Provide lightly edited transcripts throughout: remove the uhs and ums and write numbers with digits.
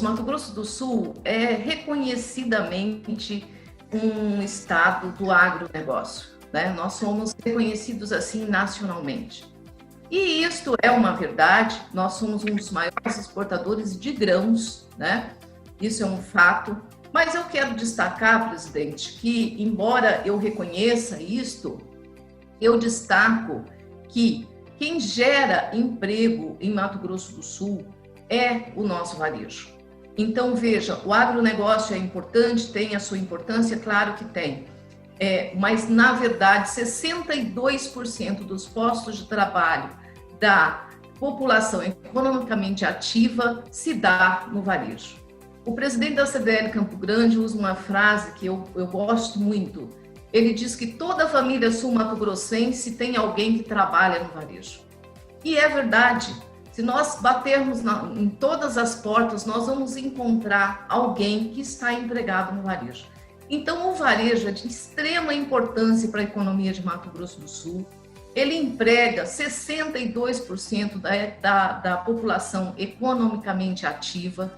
Mato Grosso do Sul é reconhecidamente um estado do agronegócio, né? Nós somos reconhecidos assim nacionalmente. E isto é uma verdade, nós somos um dos maiores exportadores de grãos, né? Isso é um fato. Mas eu quero destacar, presidente, que embora eu reconheça isto, eu destaco que quem gera emprego em Mato Grosso do Sul é o nosso varejo. Então, veja, o agronegócio é importante, tem a sua importância, claro que tem. Mas, na verdade, 62% dos postos de trabalho da população economicamente ativa se dá no varejo. O presidente da CDL Campo Grande usa uma frase que eu gosto muito. Ele diz que toda família sul-mato-grossense tem alguém que trabalha no varejo. E é verdade. Se nós batermos em todas as portas, nós vamos encontrar alguém que está empregado no varejo. Então, o varejo é de extrema importância para a economia de Mato Grosso do Sul. Ele emprega 62% da população economicamente ativa.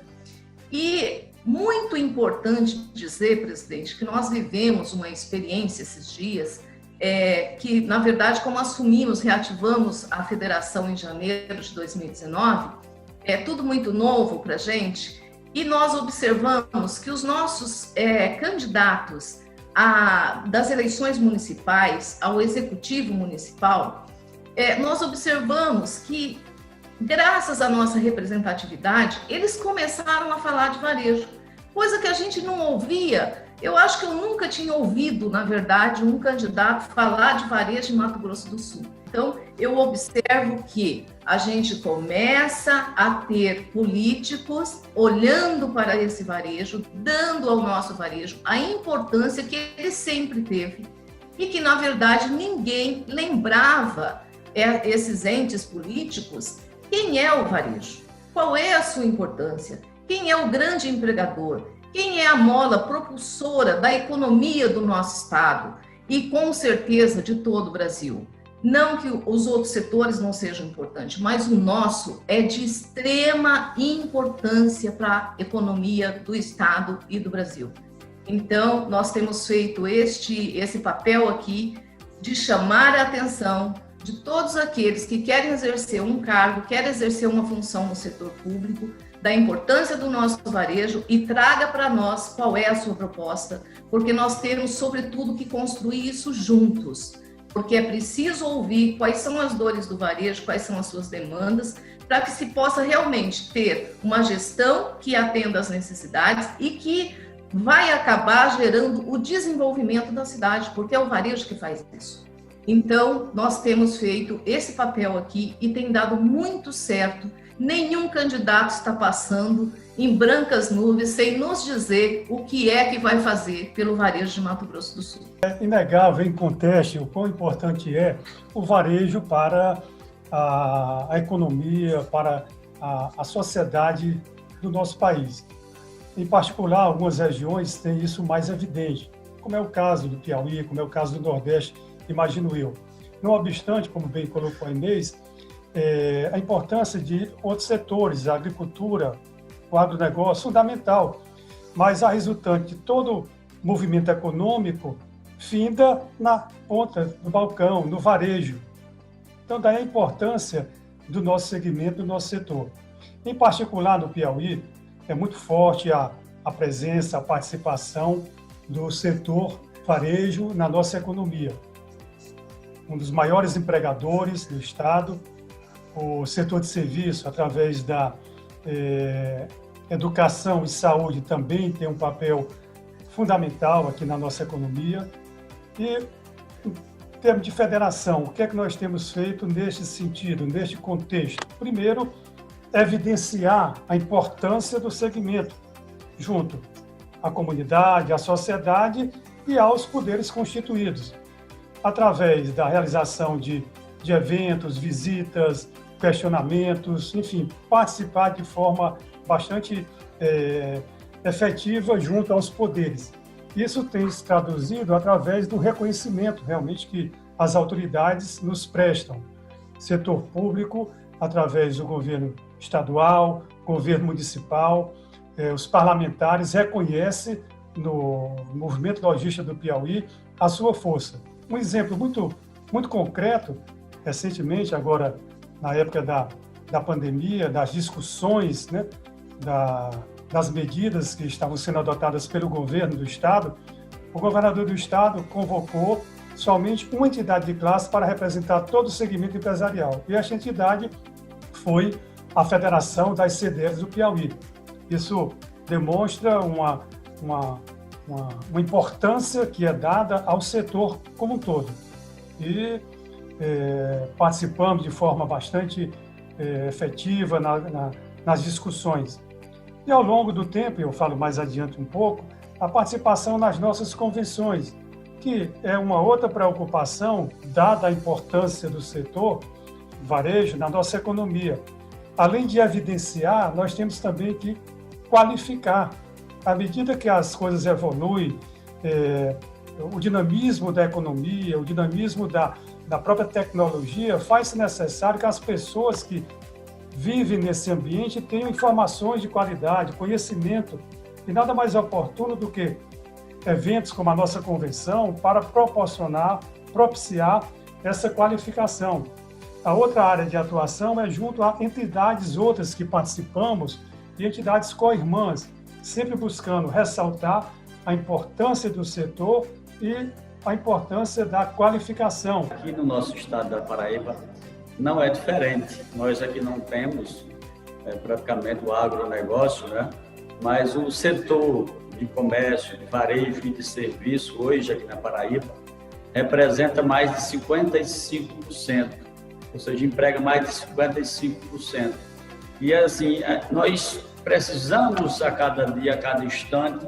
E muito importante dizer, presidente, que nós vivemos uma experiência esses dias, que, na verdade, como assumimos, reativamos a federação em janeiro de 2019, é tudo muito novo para a gente, e nós observamos que os nossos candidatos das eleições municipais ao executivo municipal, nós observamos que, graças à nossa representatividade, eles começaram a falar de varejo, coisa que a gente não ouvia. Eu acho que eu nunca tinha ouvido, na verdade, um candidato falar de varejo em Mato Grosso do Sul. Então, eu observo que a gente começa a ter políticos olhando para esse varejo, dando ao nosso varejo a importância que ele sempre teve e que, na verdade, ninguém lembrava esses entes políticos. Quem é o varejo? Qual é a sua importância? Quem é o grande empregador? Quem é a mola propulsora da economia do nosso estado? E, com certeza, de todo o Brasil. Não que os outros setores não sejam importantes, mas o nosso é de extrema importância para a economia do estado e do Brasil. Então, nós temos feito esse papel aqui de chamar a atenção de todos aqueles que querem exercer um cargo, querem exercer uma função no setor público, da importância do nosso varejo e traga para nós qual é a sua proposta, porque nós temos, sobretudo, que construir isso juntos, porque é preciso ouvir quais são as dores do varejo, quais são as suas demandas, para que se possa realmente ter uma gestão que atenda às necessidades e que vai acabar gerando o desenvolvimento da cidade, porque é o varejo que faz isso. Então, nós temos feito esse papel aqui e tem dado muito certo. Nenhum candidato está passando em brancas nuvens sem nos dizer o que é que vai fazer pelo varejo de Mato Grosso do Sul. É inegável, inconteste, o quão importante é o varejo para a economia, para a sociedade do nosso país. Em particular, algumas regiões têm isso mais evidente, como é o caso do Piauí, como é o caso do Nordeste, imagino eu. Não obstante, como bem colocou a Inês, a importância de outros setores, a agricultura, o agronegócio, fundamental, mas a resultante de todo movimento econômico finda na ponta do balcão, no varejo. Então, daí a importância do nosso segmento, do nosso setor. Em particular, no Piauí, é muito forte a presença, a participação do setor varejo na nossa economia. Um dos maiores empregadores do Estado, o setor de serviço, através da educação e saúde, também tem um papel fundamental aqui na nossa economia. E, em termos de federação, o que é que nós temos feito neste sentido, neste contexto? Primeiro, evidenciar a importância do segmento, junto à comunidade, à sociedade e aos poderes constituídos, através da realização de eventos, visitas, questionamentos, enfim, participar de forma bastante efetiva junto aos poderes. Isso tem se traduzido através do reconhecimento, realmente, que as autoridades nos prestam. Setor público, através do governo estadual, governo municipal, os parlamentares reconhecem no movimento logístico do Piauí a sua força. Um exemplo muito concreto, recentemente, agora na época da pandemia, das discussões, né, das medidas que estavam sendo adotadas pelo governo do Estado, o governador do Estado convocou somente uma entidade de classe para representar todo o segmento empresarial. E esta entidade foi a Federação das CDLs do Piauí. Isso demonstra uma importância que é dada ao setor como um todo. E participamos de forma bastante efetiva nas discussões. E ao longo do tempo, eu falo mais adiante um pouco, a participação nas nossas convenções, que é uma outra preocupação, dada a importância do setor varejo na nossa economia. Além de evidenciar, nós temos também que qualificar. À medida que as coisas evoluem, o dinamismo da economia, o dinamismo da própria tecnologia, faz-se necessário que as pessoas que vivem nesse ambiente tenham informações de qualidade, conhecimento, e nada mais oportuno do que eventos como a nossa convenção para propiciar essa qualificação. A outra área de atuação é junto a entidades outras que participamos e entidades co-irmãs, sempre buscando ressaltar a importância do setor e a importância da qualificação. Aqui no nosso estado da Paraíba não é diferente. Nós aqui não temos praticamente o agronegócio, né? Mas o setor de comércio, de varejo e de serviço hoje aqui na Paraíba representa mais de 55%, ou seja, emprega mais de 55%. E assim, nós precisamos a cada dia, a cada instante,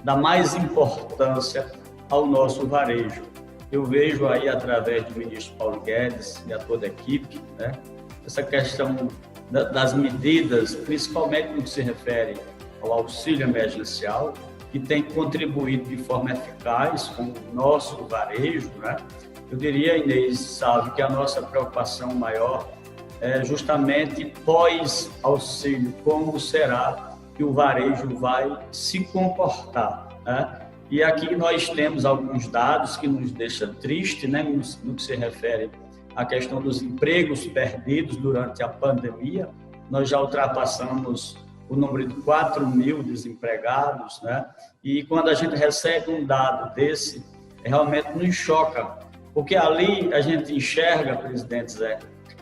dar mais importância ao nosso varejo. Eu vejo aí, através do ministro Paulo Guedes e a toda a equipe, né, essa questão das medidas, principalmente no que se refere ao auxílio emergencial, que tem contribuído de forma eficaz com o nosso varejo, né? Eu diria, Inês, sabe, que a nossa preocupação maior é justamente pós-auxílio, como será que o varejo vai se comportar, né? E aqui nós temos alguns dados que nos deixam tristes, né, no que se refere à questão dos empregos perdidos durante a pandemia. Nós já ultrapassamos o número de 4 mil desempregados, né? E quando a gente recebe um dado desse, realmente nos choca, porque ali a gente enxerga, presidente Zé,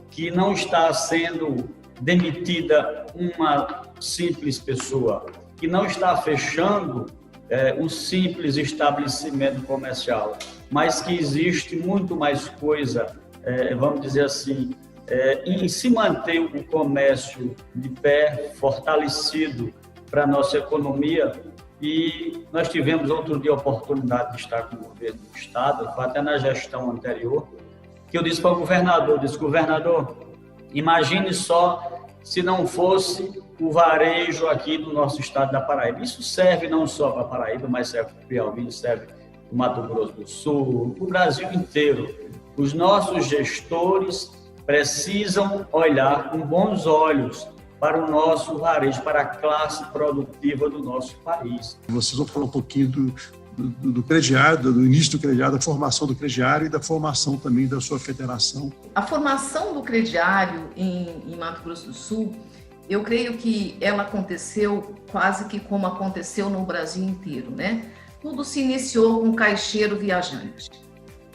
que não está sendo demitida uma simples pessoa, que não está fechando um simples estabelecimento comercial, mas que existe muito mais coisa, vamos dizer assim, em se manter o comércio de pé, fortalecido para a nossa economia. E nós tivemos outro dia a oportunidade de estar com o governo do Estado, foi até na gestão anterior, que eu disse para o governador, governador, imagine só se não fosse o varejo aqui do nosso estado da Paraíba. Isso serve não só para a Paraíba, mas serve para o Piauí, serve para o Mato Grosso do Sul, para o Brasil inteiro. Os nossos gestores precisam olhar com bons olhos para o nosso varejo, para a classe produtiva do nosso país. Vocês vão falar um pouquinho do crediário, do início do crediário, da formação do crediário e da formação também da sua federação. A formação do crediário em Mato Grosso do Sul, eu creio que ela aconteceu quase que como aconteceu no Brasil inteiro, né? Tudo se iniciou com o caixeiro viajante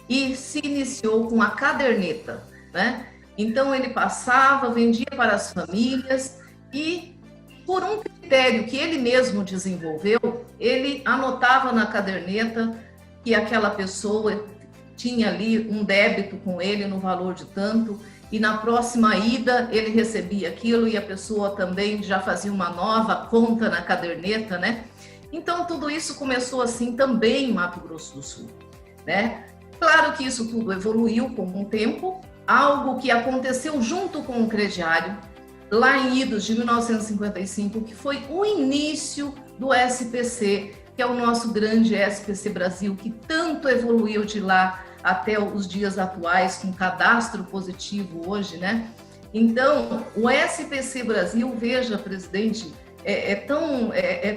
e se iniciou com a caderneta, né? Então ele passava, vendia para as famílias e, por um critério que ele mesmo desenvolveu, ele anotava na caderneta que aquela pessoa tinha ali um débito com ele no valor de tanto, e na próxima ida ele recebia aquilo e a pessoa também já fazia uma nova conta na caderneta, né? Então tudo isso começou assim também em Mato Grosso do Sul, né? Claro que isso tudo evoluiu com o tempo, algo que aconteceu junto com o crediário, lá em idos de 1955, que foi o início do SPC, que é o nosso grande SPC Brasil, que tanto evoluiu de lá até os dias atuais, com cadastro positivo hoje, né? Então, o SPC Brasil, veja, presidente,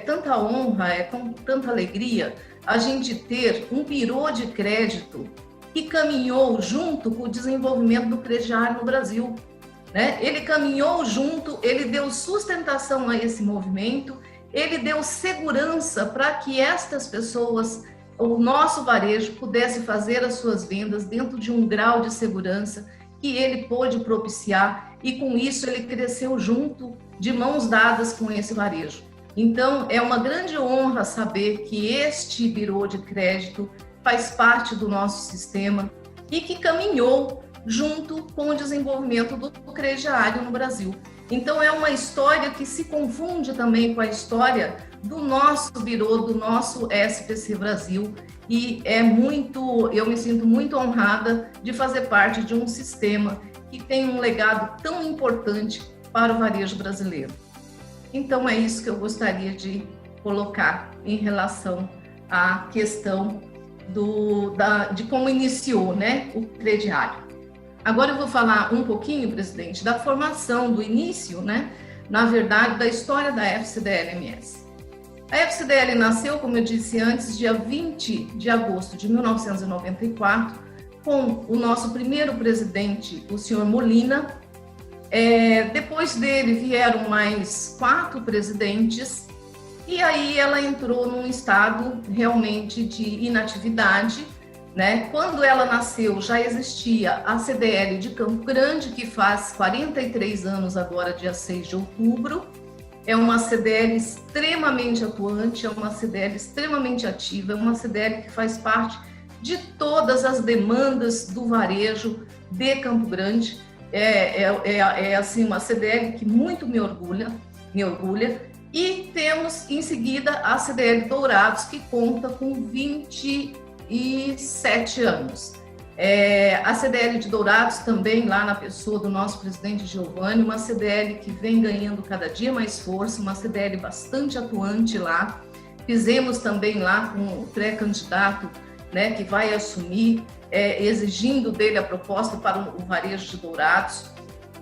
tanta honra, tanta alegria a gente ter um birô de crédito que caminhou junto com o desenvolvimento do crediário no Brasil, né? Ele caminhou junto, ele deu sustentação a esse movimento, ele deu segurança para que estas pessoas, o nosso varejo, pudesse fazer as suas vendas dentro de um grau de segurança que ele pôde propiciar, e com isso ele cresceu junto, de mãos dadas com esse varejo. Então, é uma grande honra saber que este birô de crédito faz parte do nosso sistema e que caminhou junto com o desenvolvimento do crediário no Brasil. Então, é uma história que se confunde também com a história do nosso birô, do nosso SPC Brasil, e eu me sinto muito honrada de fazer parte de um sistema que tem um legado tão importante para o varejo brasileiro. Então, é isso que eu gostaria de colocar em relação à questão de como iniciou, né, o crediário. Agora eu vou falar um pouquinho, presidente, da formação, do início, né, na verdade, da história da FCDL-MS. A FCDL nasceu, como eu disse antes, dia 20 de agosto de 1994, com o nosso primeiro presidente, o senhor Molina. Depois dele vieram mais 4 presidentes, e aí ela entrou num estado realmente de inatividade, né? Quando ela nasceu, já existia a CDL de Campo Grande, que faz 43 anos agora, dia 6 de outubro. É uma CDL extremamente atuante, é uma CDL extremamente ativa, é uma CDL que faz parte de todas as demandas do varejo de Campo Grande. Assim, uma CDL que muito me orgulha. E temos em seguida a CDL Dourados, que conta com 27 anos. A CDL de Dourados também, lá na pessoa do nosso presidente Giovanni, uma CDL que vem ganhando cada dia mais força, uma CDL bastante atuante lá. Fizemos também lá com o pré-candidato, né, que vai assumir, exigindo dele a proposta para o varejo de Dourados.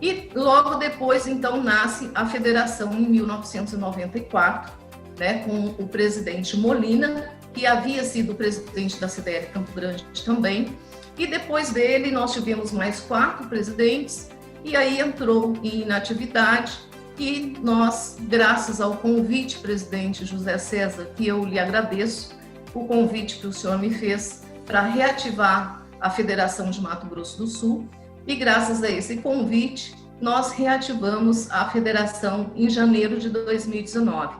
E logo depois, então, nasce a federação em 1994, né, com o presidente Molina, que havia sido presidente da CDL Campo Grande também. E depois dele, nós tivemos mais 4 presidentes, e aí entrou em inatividade, e nós, graças ao convite, presidente José César, que eu lhe agradeço, o convite que o senhor me fez para reativar a Federação de Mato Grosso do Sul, e graças a esse convite, nós reativamos a federação em janeiro de 2019.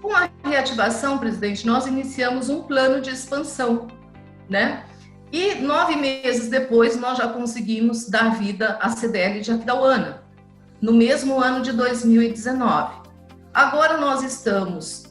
Com a reativação, presidente, nós iniciamos um plano de expansão, né? E 9 meses depois, nós já conseguimos dar vida à CDL de Aquidauana, no mesmo ano de 2019. Agora nós estávamos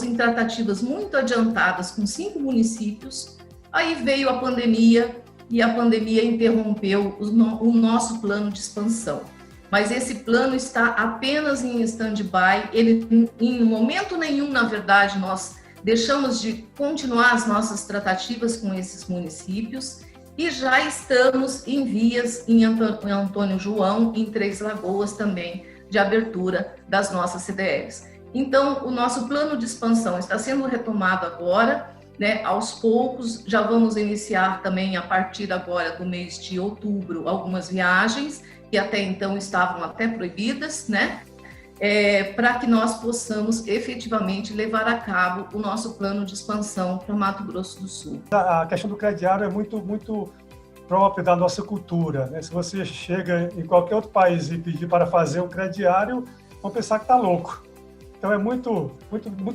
em tratativas muito adiantadas com 5 municípios, aí veio a pandemia, e a pandemia interrompeu o nosso plano de expansão. Mas esse plano está apenas em stand-by, ele, em momento nenhum, na verdade, nós deixamos de continuar as nossas tratativas com esses municípios, e já estamos em vias em Antônio João, em Três Lagoas também, de abertura das nossas CDLs. Então, o nosso plano de expansão está sendo retomado agora, né? Aos poucos, já vamos iniciar também, a partir agora do mês de outubro, algumas viagens, que até então estavam até proibidas, né? Para que nós possamos efetivamente levar a cabo o nosso plano de expansão para Mato Grosso do Sul. A questão do crediário é muito própria da nossa cultura, né? Se você chega em qualquer outro país e pedir para fazer um crediário, vão pensar que está louco. Então é muito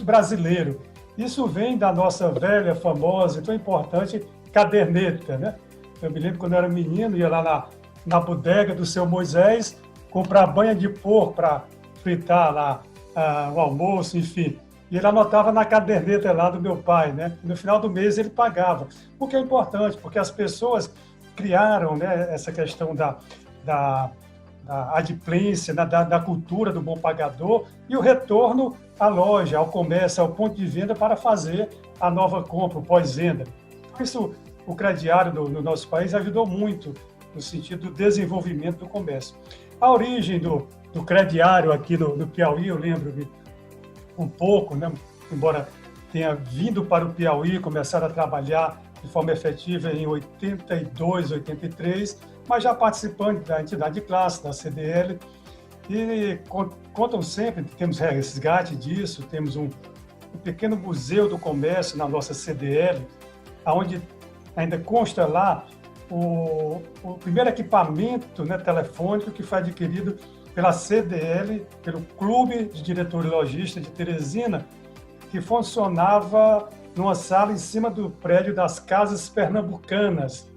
brasileiro. Isso vem da nossa velha, famosa e tão importante caderneta, né? Eu me lembro quando eu era menino, ia lá na bodega do seu Moisés comprar banha de porco para fritar lá o almoço, enfim. E ele anotava na caderneta lá do meu pai, né? E no final do mês ele pagava. Porque é importante, porque as pessoas criaram, né, essa questão da adimplência, da cultura do bom pagador e o retorno à loja, ao comércio, ao ponto de venda para fazer a nova compra, o pós-venda. Isso, o crediário no nosso país ajudou muito no sentido do desenvolvimento do comércio. A origem do do crediário aqui no Piauí, eu lembro um pouco, né? Embora tenha vindo para o Piauí, começar a trabalhar de forma efetiva em 82, 83, mas já participando da entidade de classe, da CDL, e contam sempre, temos resgate disso, temos um pequeno museu do comércio na nossa CDL, onde ainda consta lá o primeiro equipamento, né, telefônico que foi adquirido pela CDL, pelo Clube de Diretores Lojistas de Teresina, que funcionava numa sala em cima do prédio das Casas Pernambucanas.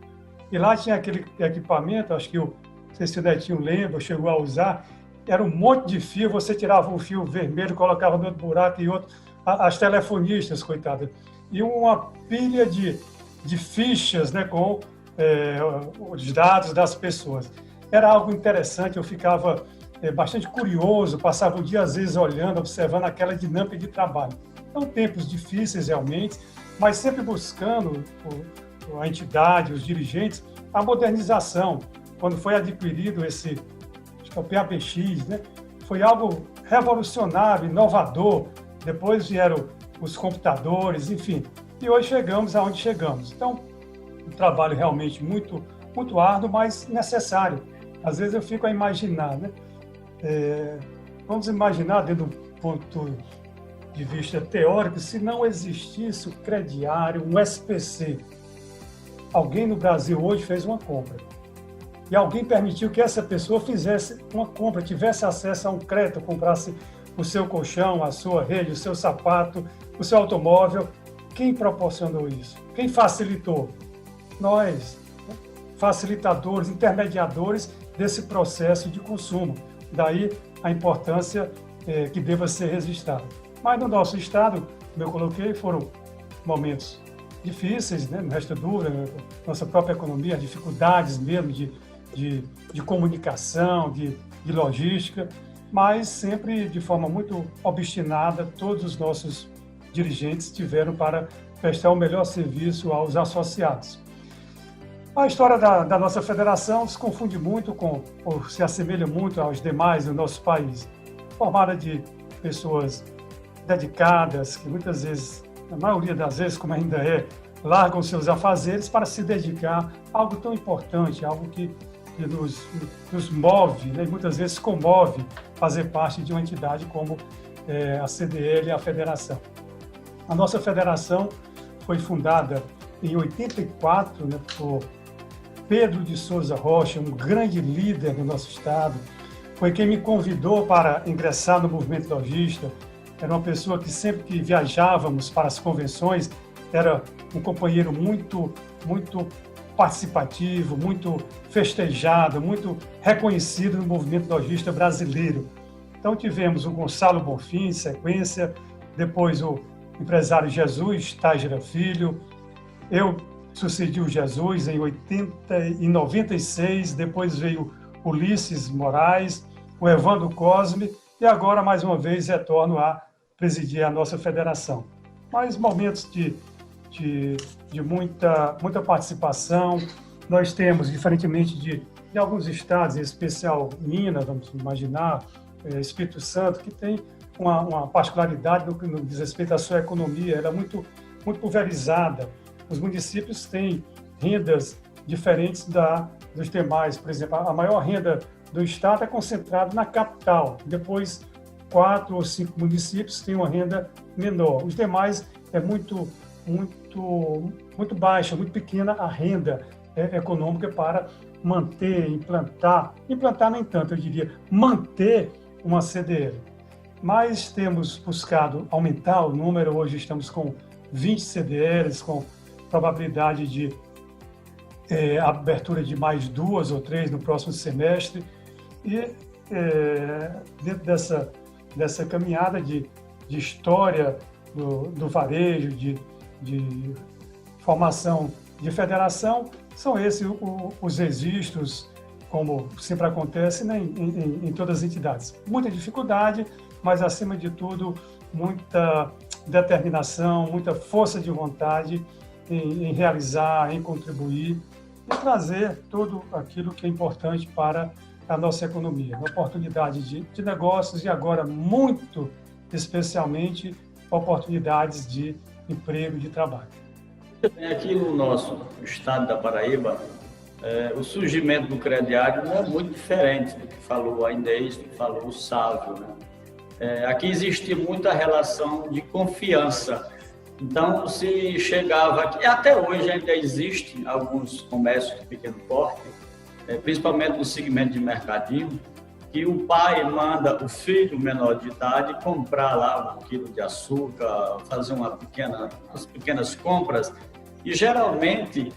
E lá tinha aquele equipamento, acho que não sei se o Netinho lembra, chegou a usar, era um monte de fio, você tirava um fio vermelho, colocava no outro buraco e outro, as telefonistas, coitadas, e uma pilha de fichas, né, com os dados das pessoas. Era algo interessante, eu ficava bastante curioso, passava o dia, às vezes, olhando, observando aquela dinâmica de trabalho. Então, tempos difíceis, realmente, mas sempre buscando a entidade, os dirigentes, a modernização. Quando foi adquirido acho que é o PABX, né, foi algo revolucionário, inovador. Depois vieram os computadores, enfim. E hoje chegamos aonde chegamos. Então, um trabalho realmente muito, muito árduo, mas necessário. Às vezes eu fico a imaginar, né? Vamos imaginar, dentro do ponto de vista teórico, se não existisse o crediário, um SPC. Alguém no Brasil hoje fez uma compra. E alguém permitiu que essa pessoa fizesse uma compra, tivesse acesso a um crédito, comprasse o seu colchão, a sua rede, o seu sapato, o seu automóvel. Quem proporcionou isso? Quem facilitou? Nós, né? Facilitadores, intermediadores desse processo de consumo. Daí a importância que deva ser registrada. Mas no nosso estado, como eu coloquei, foram momentos difíceis, né? Não resta dúvida, nossa própria economia, dificuldades mesmo de comunicação, de logística, mas sempre de forma muito obstinada, todos os nossos dirigentes tiveram para prestar o melhor serviço aos associados. A história da nossa federação se confunde muito ou se assemelha muito aos demais do nosso país, formada de pessoas dedicadas, que muitas vezes, na maioria das vezes, como ainda largam seus afazeres para se dedicar a algo tão importante, algo que nos move, né, e muitas vezes comove fazer parte de uma entidade como a CDL e a Federação. A nossa federação foi fundada em 84, né, por Pedro de Souza Rocha, um grande líder do nosso estado. Foi quem me convidou para ingressar no movimento lojista. Era uma pessoa que sempre que viajávamos para as convenções, era um companheiro muito, muito participativo, muito festejado, muito reconhecido no movimento lojista brasileiro. Então tivemos o Gonçalo Bonfim, em sequência, depois o empresário Jesus Tágira Filho, eu sucedi o Jesus em 96, depois veio Ulisses Moraes, o Evandro Cosme, e agora, mais uma vez, retorno a presidir a nossa federação. Mas momentos de muita participação, nós temos, diferentemente de alguns estados, em especial Minas, vamos imaginar, Espírito Santo, que tem uma particularidade no que diz respeito à sua economia, ela é muito, muito pulverizada. Os municípios têm rendas diferentes dos demais. Por exemplo, a maior renda do estado é concentrada na capital. Depois, 4 ou 5 municípios têm uma renda menor. Os demais é muito baixa, muito pequena a renda econômica para manter, implantar nem tanto, eu diria, manter uma CDL. Mas temos buscado aumentar o número, hoje estamos com 20 CDLs, com probabilidade de abertura de mais 2 ou 3 no próximo semestre. E dentro dessa caminhada de história do varejo, de formação de federação, são esses os registros, como sempre acontece, né, em todas as entidades. Muita dificuldade, mas, acima de tudo, muita determinação, muita força de vontade em realizar, em contribuir e trazer tudo aquilo que é importante para a nossa economia, na oportunidade de negócios e agora, muito especialmente, oportunidades de emprego e de trabalho. Aqui no nosso estado da Paraíba, o surgimento do crediário não é muito diferente do que falou a Inês, do que falou o Sávio, né? Aqui existe muita relação de confiança. Então, se chegava aqui, até hoje ainda existe alguns comércios de pequeno porte, principalmente no segmento de mercadinho, que o pai manda o filho menor de idade comprar lá 1 quilo de açúcar, fazer umas pequenas compras, e geralmente,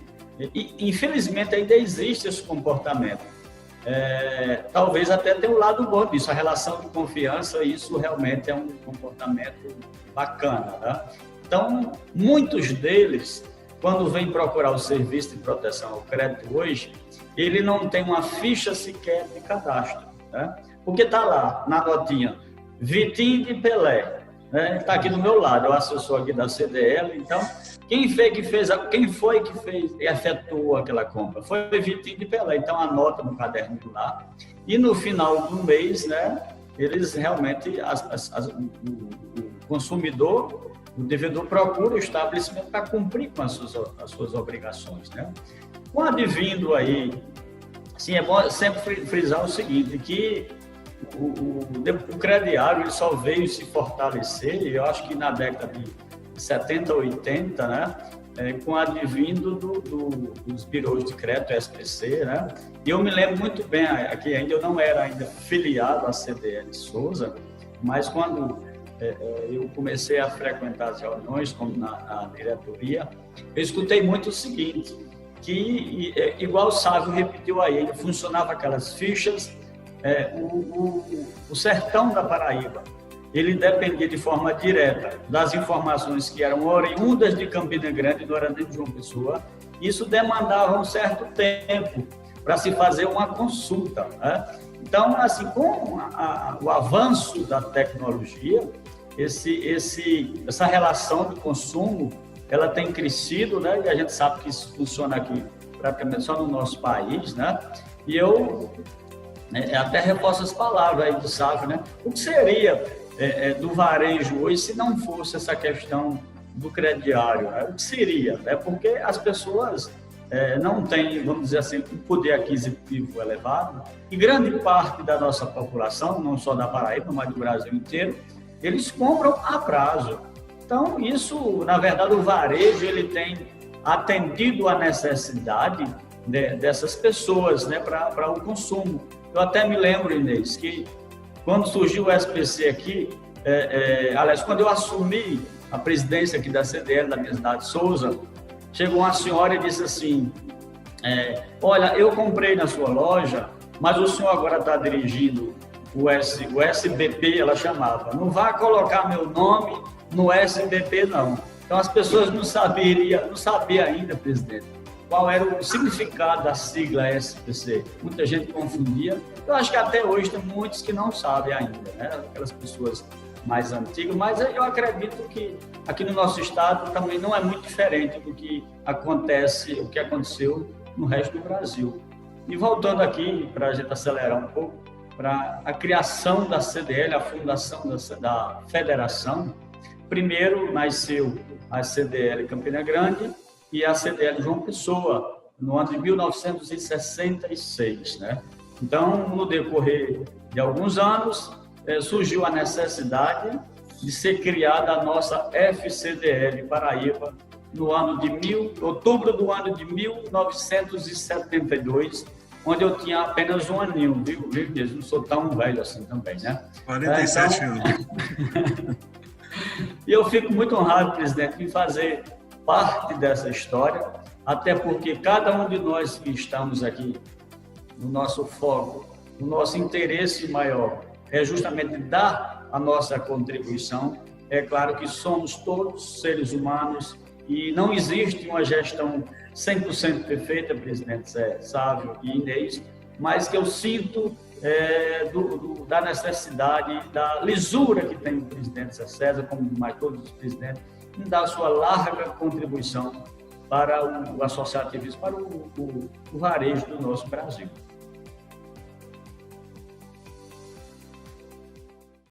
infelizmente, ainda existe esse comportamento. Talvez até tenha um lado bom disso, a relação de confiança, isso realmente é um comportamento bacana, né? Então, muitos deles, quando vêm procurar o serviço de proteção ao crédito hoje, ele não tem uma ficha sequer de cadastro, né? Porque está lá, na notinha, Vitinho de Pelé, né? Está aqui do meu lado, eu assessor aqui da CDL, então, quem foi que fez e efetuou aquela compra? Foi Vitinho de Pelé, então anota no caderno lá, e no final do mês, né, eles realmente, o consumidor, o devedor procura o estabelecimento para cumprir com as suas obrigações, né? Com advindo aí, sim, é bom sempre frisar o seguinte, que o crediário ele só veio se fortalecer, eu acho que na década de 70, 80, né? Com advindo dos birôs de crédito, SPC, né? E eu me lembro muito bem, aqui ainda eu não era ainda filiado à CDL Souza, mas quando eu comecei a frequentar as reuniões na diretoria, eu escutei muito o seguinte, que, igual o Sávio repetiu aí, funcionava aquelas fichas, o sertão da Paraíba, ele dependia de forma direta das informações que eram oriundas de Campina Grande, não era nem de João Pessoa. Isso demandava um certo tempo para se fazer uma consulta, né? Então, assim, com o avanço da tecnologia, essa relação de consumo, ela tem crescido, né? E a gente sabe que isso funciona aqui praticamente só no nosso país, né? E eu até reforço as palavras aí do Sávio, né? O que seria do varejo hoje se não fosse essa questão do crediário? Né? O que seria? Porque as pessoas não têm, vamos dizer assim, um poder aquisitivo elevado, e grande parte da nossa população, não só da Paraíba, mas do Brasil inteiro, eles compram a prazo. Então, isso, na verdade, o varejo ele tem atendido a necessidade dessas pessoas, né, para o consumo. Eu até me lembro, Inês, que quando surgiu o SPC aqui, aliás, quando eu assumi a presidência aqui da CDL, da minha cidade, Souza, chegou uma senhora e disse assim, olha, eu comprei na sua loja, mas o senhor agora está dirigindo o SBP, ela chamava, não vai colocar meu nome no SBP, não. Então, as pessoas não sabiam ainda, presidente, qual era o significado da sigla SPC. Muita gente confundia. Eu acho que até hoje tem muitos que não sabem ainda, né? Aquelas pessoas mais antigas, mas eu acredito que aqui no nosso estado também não é muito diferente do que aconteceu no resto do Brasil. E voltando aqui, para a gente acelerar um pouco, para a criação da CDL, a fundação da federação, primeiro nasceu a CDL Campina Grande e a CDL João Pessoa, no ano de 1966, né? Então, no decorrer de alguns anos, surgiu a necessidade de ser criada a nossa FCDL Paraíba no ano de outubro do ano de 1972, onde eu tinha apenas um aninho, viu? Não sou tão velho assim também, né? 47 anos. E eu fico muito honrado, presidente, em fazer parte dessa história, até porque cada um de nós que estamos aqui, no nosso foco, o nosso interesse maior é justamente dar a nossa contribuição. É claro que somos todos seres humanos e não existe uma gestão 100% perfeita, presidente Sávio e Inês, mas que eu sinto da necessidade, da lisura que tem o presidente César, como mais todos os presidentes, em dar a sua larga contribuição para o associativismo, para o varejo do nosso Brasil.